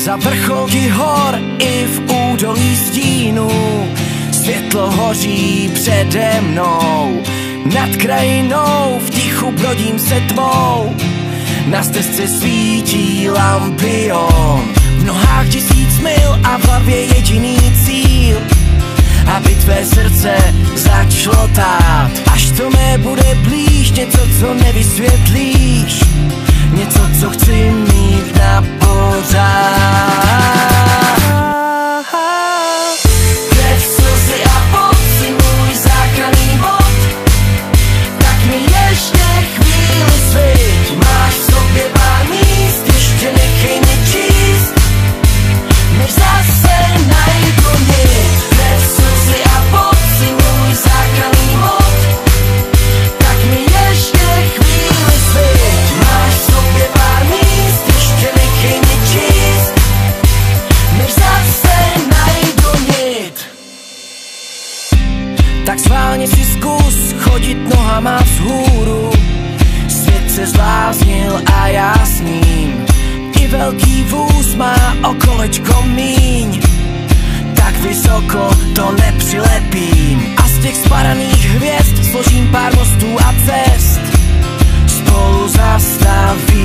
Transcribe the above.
Za vrcholky hor i v údolí stínu světlo hoří přede mnou. Nad krajinou v tichu brodím se tmou, na stezce svítí lampion. V nohách 1000 mil a v hlavě jediný cíl, aby tvé srdce začalo tát. Až to mé bude blíž, něco, co nevysvětlíš, něco, co chci mít na pořád. Krev, slzy a pot si můj záchranný bod, tak mi ještě chvíli sviť. Máš v sobě pár míst, ještě nechej mě číst, než zase najdu nic. Krev, slzy a pot si můj záchranný bod, tak mi ještě chvíli sviť. Máš v sobě pár míst, ještě nechej mě číst, než zase najdu nic. Tak schválně si zkus chodit nohama vzhůru. Svět se zbláznil a já s ním. I velký vůz má o kolečko míň, tak vysoko to nepřilepím. A z těch spadaných hvězd složím pár mostů a cest, spolu zastavím.